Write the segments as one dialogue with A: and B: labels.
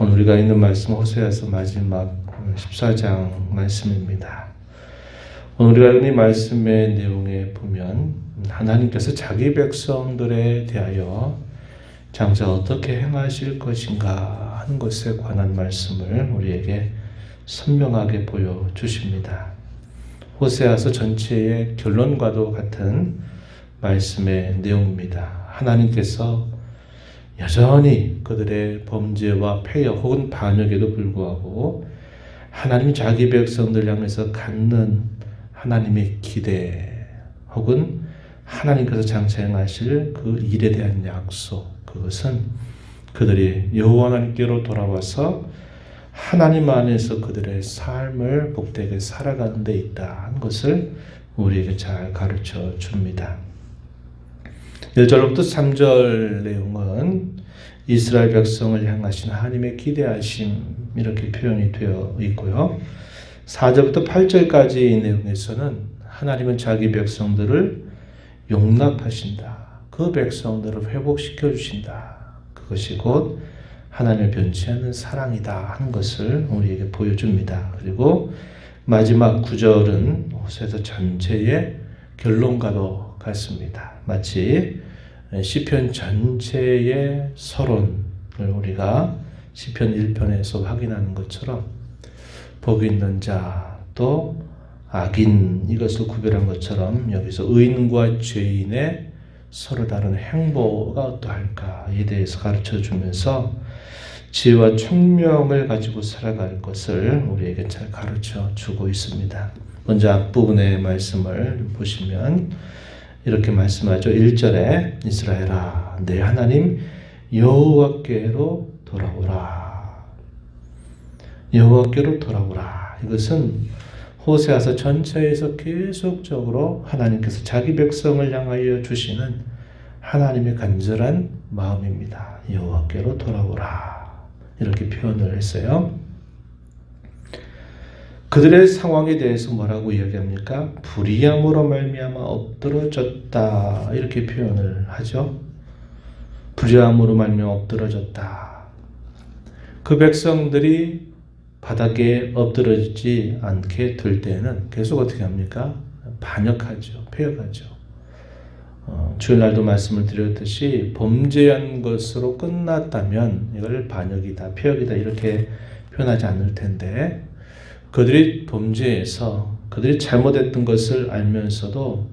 A: 오늘 우리가 있는 말씀 호세아서 마지막 14장 말씀입니다. 오늘 우리가 읽는 이 말씀의 내용에 보면 하나님께서 자기 백성들에 대하여 장차 어떻게 행하실 것인가 하는 것에 관한 말씀을 우리에게 선명하게 보여주십니다. 호세아서 전체의 결론과도 같은 말씀의 내용입니다. 하나님께서 여전히 그들의 범죄와 폐역 혹은 반역에도 불구하고 하나님이 자기 백성들 향해서 갖는 하나님의 기대 혹은 하나님께서 장차 행하실 그 일에 대한 약속, 그것은 그들이 여호와 하나님께로 돌아와서 하나님 안에서 그들의 삶을 복되게 살아가는 데 있다 하는 것을 우리에게 잘 가르쳐 줍니다. 1절부터 3절 내용은 이스라엘 백성을 향하신 하나님의 기대하심 이렇게 표현이 되어 있고요. 4절부터 8절까지 이 내용에서는 하나님은 자기 백성들을 용납하신다. 그 백성들을 회복시켜 주신다. 그것이 곧 하나님을 변치 않는 사랑이다 하는 것을 우리에게 보여줍니다. 그리고 마지막 9절은 호세아서 전체의 결론과도 같습니다. 마치 시편 전체의 서론을 우리가 시편 1편에서 확인하는 것처럼 복 있는 자 또 악인 이것을 구별한 것처럼 여기서 의인과 죄인의 서로 다른 행보가 어떠할까에 대해서 가르쳐 주면서 지혜와 총명을 가지고 살아갈 것을 우리에게 잘 가르쳐 주고 있습니다. 먼저 앞부분의 말씀을 보시면 이렇게 말씀하죠. 1절에 이스라엘아 내 하나님 여호와께로 돌아오라. 여호와께로 돌아오라. 이것은 호세아서 전체에서 계속적으로 하나님께서 자기 백성을 향하여 주시는 하나님의 간절한 마음입니다. 여호와께로 돌아오라. 이렇게 표현을 했어요. 그들의 상황에 대해서 뭐라고 이야기합니까? 불의함으로 말미암아 엎드러졌다 이렇게 표현을 하죠. 불의함으로 말미암아 엎드러졌다. 그 백성들이 바닥에 엎드러지지 않게 될 때는 계속 어떻게 합니까? 반역하죠. 폐역하죠. 주일날도 말씀을 드렸듯이 범죄한 것으로 끝났다면 이걸 반역이다, 폐역이다 이렇게 표현하지 않을 텐데 그들이 범죄해서 그들이 잘못했던 것을 알면서도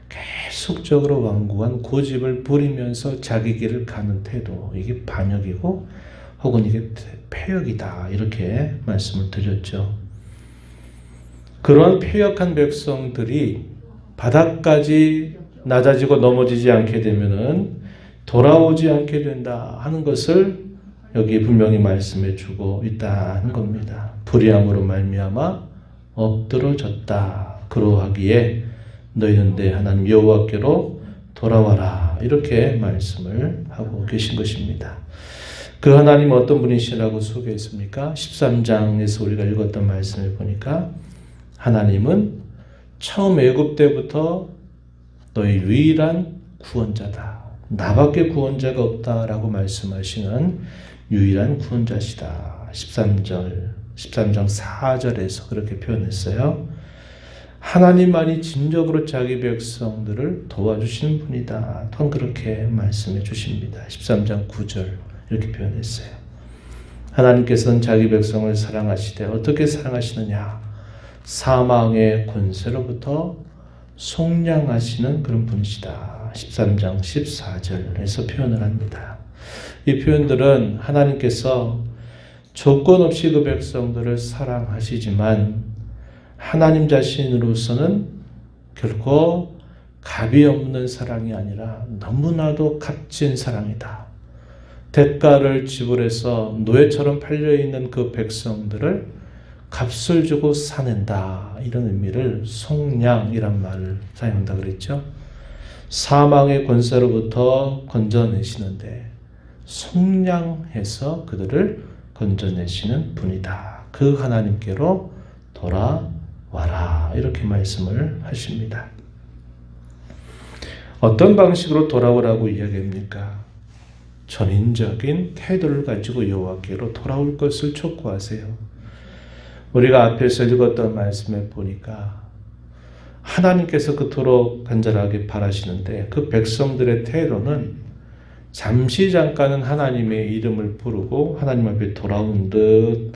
A: 계속적으로 완고한 고집을 부리면서 자기 길을 가는 태도, 이게 반역이고 혹은 이게 폐역이다 이렇게 말씀을 드렸죠. 그러한 폐역한 백성들이 바닥까지 낮아지고 넘어지지 않게 되면은 돌아오지 않게 된다 하는 것을 여기 분명히 말씀해 주고 있다는 겁니다. 불의함으로 말미암아 엎드러졌다. 그러하기에 너희는 내 하나님 여호와께로 돌아와라. 이렇게 말씀을 하고 계신 것입니다. 그 하나님은 어떤 분이시라고 소개했습니까? 13장에서 우리가 읽었던 말씀을 보니까 하나님은 처음 애굽 때부터 너희 유일한 구원자다. 나밖에 구원자가 없다라고 말씀하시는 유일한 구원자시다. 13장 4절에서 그렇게 표현했어요. 하나님만이 진정으로 자기 백성들을 도와주시는 분이다. 또한 그렇게 말씀해 주십니다. 13장 9절 이렇게 표현했어요. 하나님께서는 자기 백성을 사랑하시되 어떻게 사랑하시느냐? 사망의 권세로부터 속량하시는 그런 분이시다. 13장 14절에서 표현을 합니다. 이 표현들은 하나님께서 조건 없이 그 백성들을 사랑하시지만 하나님 자신으로서는 결코 값이 없는 사랑이 아니라 너무나도 값진 사랑이다. 대가를 지불해서 노예처럼 팔려있는 그 백성들을 값을 주고 사낸다. 이런 의미를 속량이란 말을 사용한다 그랬죠. 사망의 권세로부터 건져내시는데 속량해서 그들을 건져내시는 분이다. 그 하나님께로 돌아와라. 이렇게 말씀을 하십니다. 어떤 방식으로 돌아오라고 이야기합니까? 전인적인 태도를 가지고 여호와께로 돌아올 것을 촉구하세요. 우리가 앞에서 읽었던 말씀에 보니까 하나님께서 그토록 간절하게 바라시는데 그 백성들의 태도는 잠시 잠깐은 하나님의 이름을 부르고 하나님 앞에 돌아온 듯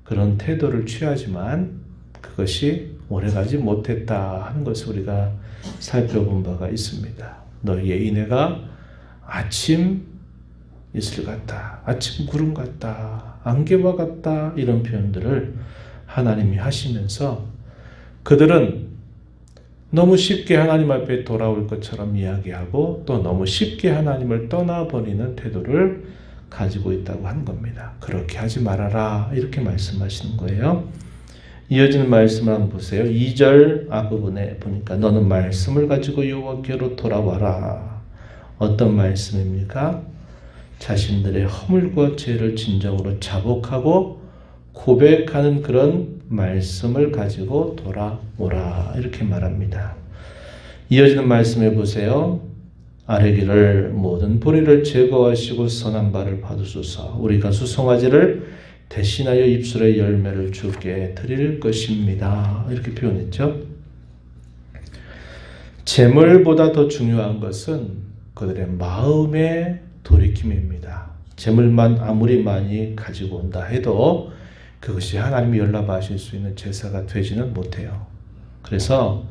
A: 그런 태도를 취하지만 그것이 오래가지 못했다 하는 것을 우리가 살펴본 바가 있습니다. 너희의 인애가 아침 이슬 같다, 아침 구름 같다, 안개와 같다 이런 표현들을 하나님이 하시면서 그들은 너무 쉽게 하나님 앞에 돌아올 것처럼 이야기하고 또 너무 쉽게 하나님을 떠나버리는 태도를 가지고 있다고 하는 겁니다. 그렇게 하지 말아라 이렇게 말씀하시는 거예요. 이어지는 말씀을 한번 보세요. 2절 앞부분에 보니까 너는 말씀을 가지고 여호와께로 돌아와라. 어떤 말씀입니까? 자신들의 허물과 죄를 진정으로 자복하고 고백하는 그런 말씀을 가지고 돌아오라 이렇게 말합니다. 이어지는 말씀해 보세요. 아뢰기를 모든 불의를 제거하시고 선한 바를 받으소서. 우리가 수송아지를 대신하여 입술의 열매를 주께 드릴 것입니다. 이렇게 표현했죠. 재물보다 더 중요한 것은 그들의 마음의 돌이킴입니다. 재물만 아무리 많이 가지고 온다 해도 그것이 하나님이 연락하실 수 있는 제사가 되지는 못해요. 그래서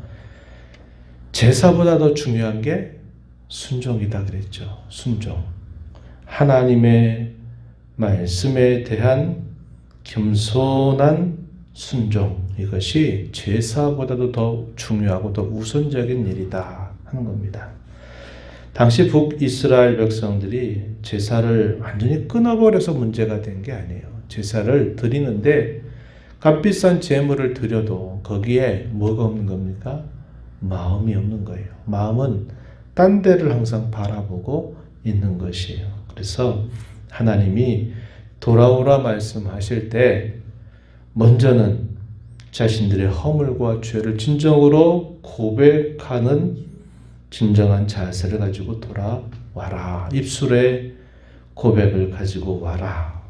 A: 제사보다 더 중요한 게 순종이다 그랬죠. 순종. 하나님의 말씀에 대한 겸손한 순종. 이것이 제사보다도 더 중요하고 더 우선적인 일이다 하는 겁니다. 당시 북이스라엘 백성들이 제사를 완전히 끊어버려서 문제가 된 게 아니에요. 제사를 드리는데 값비싼 제물을 드려도 거기에 뭐가 없는 겁니까? 마음이 없는 거예요. 마음은 딴 데를 항상 바라보고 있는 것이에요. 그래서 하나님이 돌아오라 말씀하실 때 먼저는 자신들의 허물과 죄를 진정으로 고백하는 진정한 자세를 가지고 돌아와라. 입술의 고백을 가지고 와라.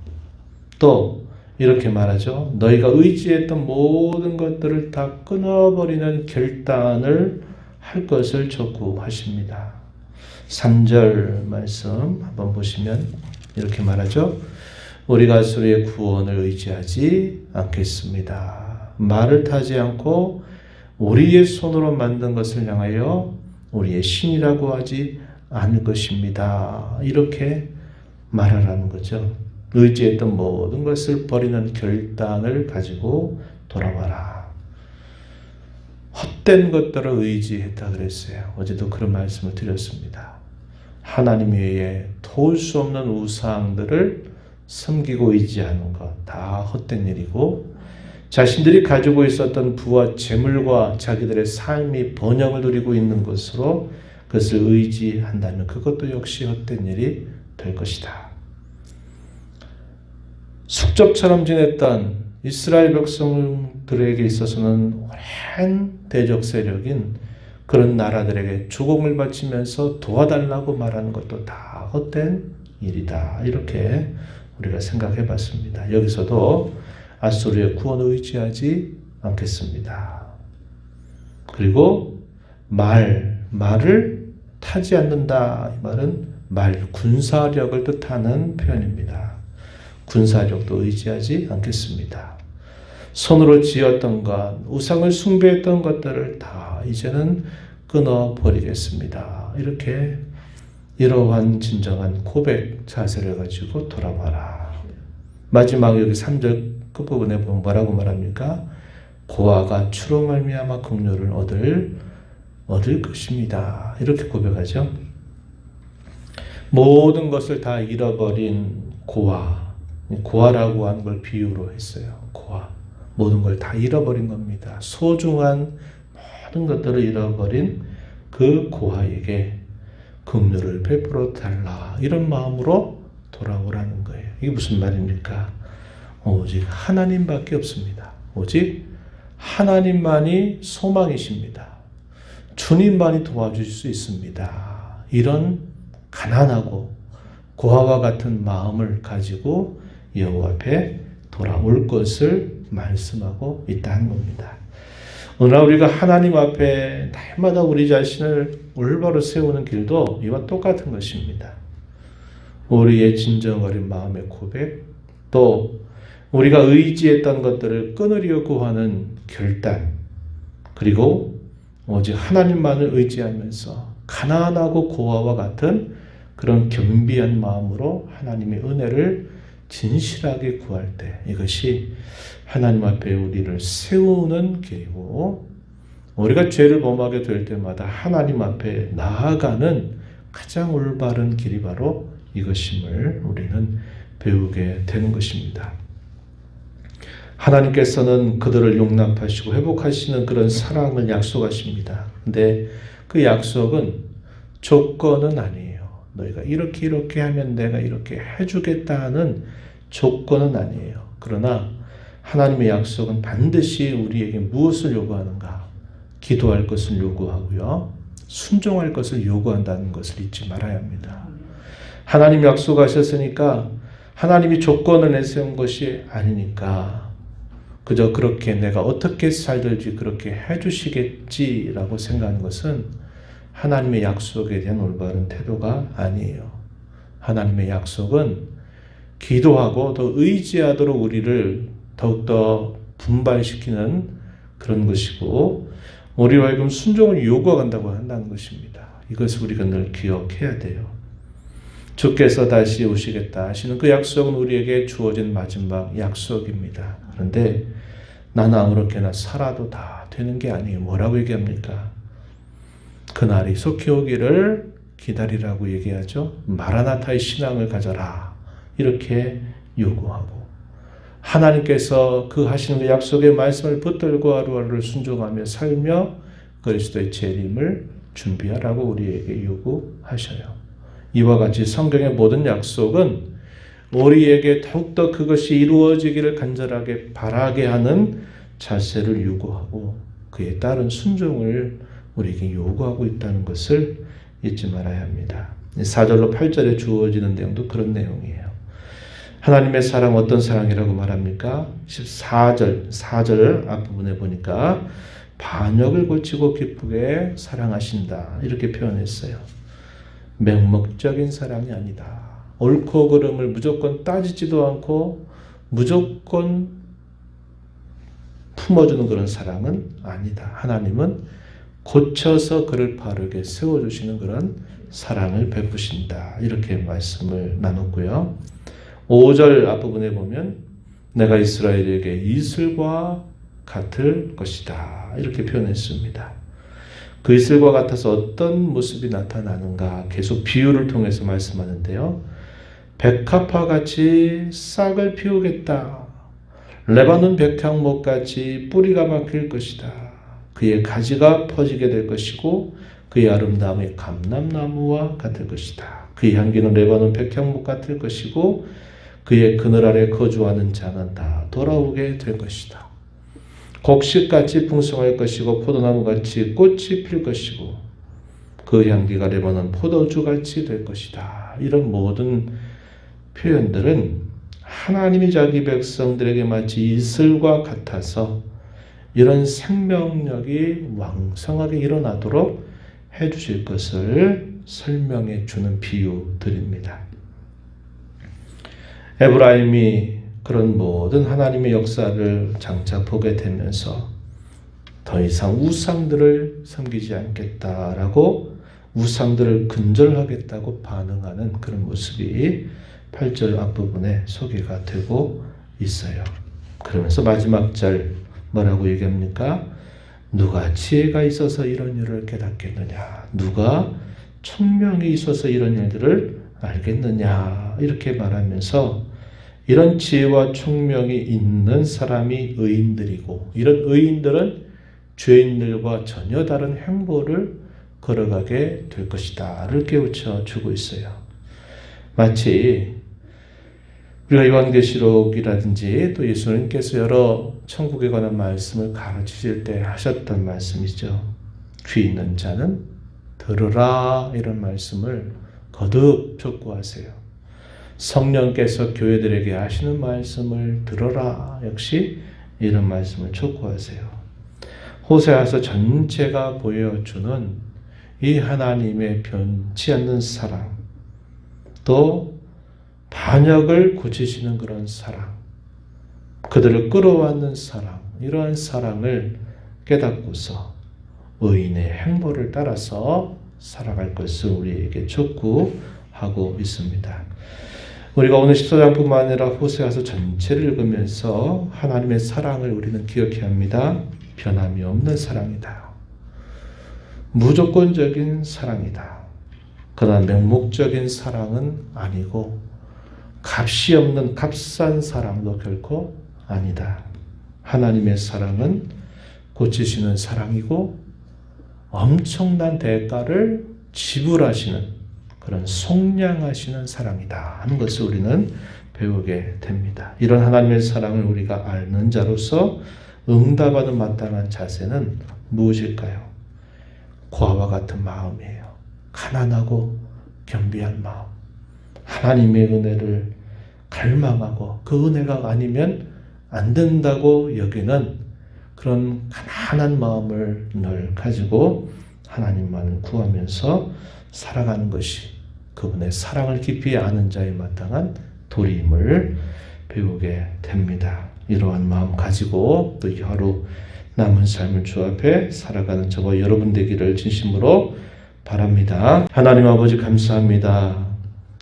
A: 또 이렇게 말하죠. 너희가 의지했던 모든 것들을 다 끊어버리는 결단을 할 것을 촉구하십니다. 3절 말씀 한번 보시면 이렇게 말하죠. 우리가 수리의 구원을 의지하지 않겠습니다. 말을 타지 않고 우리의 손으로 만든 것을 향하여 우리의 신이라고 하지 않을 것입니다. 이렇게 말하라는 거죠. 의지했던 모든 것을 버리는 결단을 가지고 돌아와라. 헛된 것들을 의지했다 그랬어요. 어제도 그런 말씀을 드렸습니다. 하나님 외에 도울 수 없는 우상들을 섬기고 의지하는 것 다 헛된 일이고 자신들이 가지고 있었던 부와 재물과 자기들의 삶이 번영을 누리고 있는 것으로 그것을 의지한다면 그것도 역시 헛된 일이 될 것이다. 숙적처럼 지냈던 이스라엘 백성들에게 있어서는 오랜 대적 세력인 그런 나라들에게 주공을 바치면서 도와달라고 말하는 것도 다 헛된 일이다. 이렇게 우리가 생각해 봤습니다. 여기서도 아수르의 구원을 의지하지 않겠습니다. 그리고 말을 타지 않는다. 이 말은 군사력을 뜻하는 표현입니다. 군사력도 의지하지 않겠습니다. 손으로 지었던 것, 우상을 숭배했던 것들을 다 이제는 끊어버리겠습니다. 이렇게 이러한 진정한 고백 자세를 가지고 돌아와라. 마지막 여기 3절 끝부분에 보면 뭐라고 말합니까? 고아가 주로 말미암아 긍휼을 얻을 것입니다. 이렇게 고백하죠. 모든 것을 다 잃어버린 고아라고 하는 걸 비유로 했어요. 고아. 모든 걸 다 잃어버린 겁니다. 소중한 모든 것들을 잃어버린 그 고아에게 긍휼을 베풀어 달라. 이런 마음으로 돌아오라는 거예요. 이게 무슨 말입니까? 오직 하나님밖에 없습니다. 오직 하나님만이 소망이십니다. 주님만이 도와주실 수 있습니다. 이런 가난하고 고아와 같은 마음을 가지고 여호와 앞에 돌아올 것을 말씀하고 있다는 겁니다. 오늘 우리가 하나님 앞에 날마다 우리 자신을 올바로 세우는 길도 이와 똑같은 것입니다. 우리의 진정 어린 마음의 고백, 또 우리가 의지했던 것들을 끊으려 구하는 결단, 그리고 오직 하나님만을 의지하면서 가난하고 고아와 같은 그런 겸비한 마음으로 하나님의 은혜를 진실하게 구할 때, 이것이 하나님 앞에 우리를 세우는 길이고, 우리가 죄를 범하게 될 때마다 하나님 앞에 나아가는 가장 올바른 길이 바로 이것임을 우리는 배우게 되는 것입니다. 하나님께서는 그들을 용납하시고 회복하시는 그런 사랑을 약속하십니다. 근데 그 약속은 조건은 아니에요. 너희가 이렇게 하면 내가 이렇게 해주겠다는 조건은 아니에요. 그러나 하나님의 약속은 반드시 우리에게 무엇을 요구하는가? 기도할 것을 요구하고요. 순종할 것을 요구한다는 것을 잊지 말아야 합니다. 하나님 약속하셨으니까 하나님이 조건을 내세운 것이 아니니까 그저 그렇게 내가 어떻게 살든지 그렇게 해주시겠지라고 생각하는 것은 하나님의 약속에 대한 올바른 태도가 아니에요. 하나님의 약속은 기도하고 더 의지하도록 우리를 더욱더 분발시키는 그런 것이고, 우리와 하여금 순종을 요구한다고 한다는 것입니다. 이것을 우리가 늘 기억해야 돼요. 주께서 다시 오시겠다 하시는 그 약속은 우리에게 주어진 마지막 약속입니다. 그런데 나는 아무렇게나 살아도 다 되는 게 아니에요. 뭐라고 얘기합니까? 그날이 속히 오기를 기다리라고 얘기하죠. 마라나타의 신앙을 가져라, 이렇게 요구하고, 하나님께서 그 하시는 그 약속의 말씀을 붙들고 하루하루를 순종하며 살며 그리스도의 재림을 준비하라고 우리에게 요구하셔요. 이와 같이 성경의 모든 약속은 우리에게 더욱더 그것이 이루어지기를 간절하게 바라게 하는 자세를 요구하고 그에 따른 순종을 우리에게 요구하고 있다는 것을 잊지 말아야 합니다. 4절로 8절에 주어지는 내용도 그런 내용이에요. 하나님의 사랑 어떤 사랑이라고 말합니까? 4절 앞부분에 보니까 반역을 고치고 기쁘게 사랑하신다, 이렇게 표현했어요. 맹목적인 사랑이 아니다. 옳고 그름을 무조건 따지지도 않고 무조건 품어주는 그런 사랑은 아니다. 하나님은 고쳐서 그를 바르게 세워주시는 그런 사랑을 베푸신다, 이렇게 말씀을 나눴고요. 5절 앞부분에 보면 내가 이스라엘에게 이슬과 같을 것이다, 이렇게 표현했습니다. 그 이슬과 같아서 어떤 모습이 나타나는가 계속 비유를 통해서 말씀하는데요. 백합화 같이 싹을 피우겠다. 레바논 백향목 같이 뿌리가 박힐 것이다. 그의 가지가 퍼지게 될 것이고 그의 아름다움이 감람나무와 같을 것이다. 그의 향기는 레바논 백향목 같을 것이고 그의 그늘 아래 거주하는 자는 다 돌아오게 될 것이다. 곡식같이 풍성할 것이고 포도나무같이 꽃이 필 것이고 그 향기가 레바논 포도주같이 될 것이다. 이런 모든 표현들은 하나님이 자기 백성들에게 마치 이슬과 같아서 이런 생명력이 왕성하게 일어나도록 해주실 것을 설명해 주는 비유들입니다. 에브라임이 그런 모든 하나님의 역사를 장차 보게 되면서 더 이상 우상들을 섬기지 않겠다라고 우상들을 근절하겠다고 반응하는 그런 모습이 8절 앞부분에 소개가 되고 있어요. 그러면서 마지막 절 뭐라고 얘기합니까? 누가 지혜가 있어서 이런 일을 깨닫겠느냐? 누가 총명이 있어서 이런 일들을 알겠느냐? 이렇게 말하면서 이런 지혜와 총명이 있는 사람이 의인들이고 이런 의인들은 죄인들과 전혀 다른 행보를 걸어가게 될 것이다를 깨우쳐 주고 있어요. 마치 우리가 요한계시록이라든지 또 예수님께서 여러 천국에 관한 말씀을 가르치실 때 하셨던 말씀이죠. 귀 있는 자는 들으라, 이런 말씀을 거듭 촉구하세요. 성령께서 교회들에게 하시는 말씀을 들어라. 역시 이런 말씀을 촉구하세요. 호세아서 전체가 보여주는 이 하나님의 변치 않는 사랑, 또 반역을 고치시는 그런 사랑, 그들을 끌어왔는 사랑, 이러한 사랑을 깨닫고서 의인의 행보를 따라서 살아갈 것을 우리에게 촉구하고 있습니다. 우리가 오늘 14장뿐만 아니라 호세아서 전체를 읽으면서 하나님의 사랑을 우리는 기억해야 합니다. 변함이 없는 사랑이다. 무조건적인 사랑이다. 그러나 맹목적인 사랑은 아니고 값이 없는 값싼 사랑도 결코 아니다. 하나님의 사랑은 고치시는 사랑이고 엄청난 대가를 지불하시는 그런 속량하시는 사랑이다 하는 것을 우리는 배우게 됩니다. 이런 하나님의 사랑을 우리가 아는 자로서 응답하는 마땅한 자세는 무엇일까요? 고아와 같은 마음이에요. 가난하고 겸비한 마음. 하나님의 은혜를 갈망하고 그 은혜가 아니면 안 된다고 여기는 그런 가난한 마음을 늘 가지고 하나님만을 구하면서 살아가는 것이 그분의 사랑을 깊이 아는 자의 마땅한 도리임을 배우게 됩니다. 이러한 마음 가지고 또 이 하루 남은 삶을 주 앞에 살아가는 저와 여러분 되기를 진심으로 바랍니다. 하나님 아버지 감사합니다.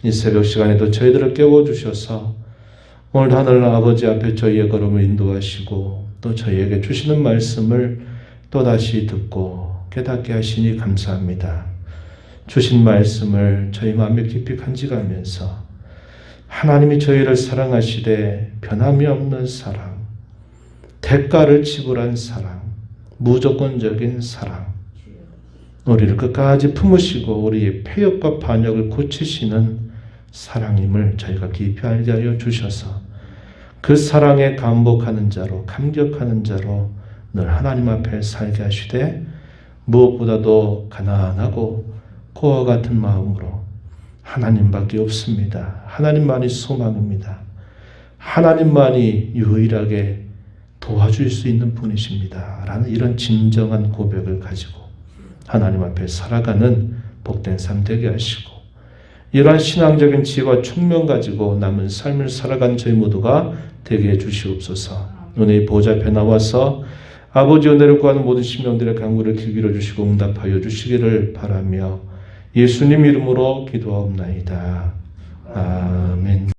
A: 이 새벽 시간에도 저희들을 깨워주셔서 오늘도 하늘 아버지 앞에 저희의 걸음을 인도하시고 또 저희에게 주시는 말씀을 또다시 듣고 깨닫게 하시니 감사합니다. 주신 말씀을 저희 마음에 깊이 간직하면서 하나님이 저희를 사랑하시되 변함이 없는 사랑, 대가를 지불한 사랑, 무조건적인 사랑, 우리를 끝까지 품으시고 우리의 패역과 반역을 고치시는 사랑임을 저희가 깊이 알게 하여 주셔서 그 사랑에 감복하는 자로, 감격하는 자로 늘 하나님 앞에 살게 하시되 무엇보다도 가난하고 고와 같은 마음으로 하나님밖에 없습니다. 하나님만이 소망입니다. 하나님만이 유일하게 도와줄 수 있는 분이십니다. 라는 이런 진정한 고백을 가지고 하나님 앞에 살아가는 복된 삶 되게 하시고 이러한 신앙적인 지혜와 총명 가지고 남은 삶을 살아가는 저희 모두가 되게 해주시옵소서. 은혜의 보좌 앞에 나와서 아버지 은혜를 구하는 모든 심령들의 간구를 길들여 주시고 응답하여 주시기를 바라며 예수님 이름으로 기도하옵나이다. 아멘.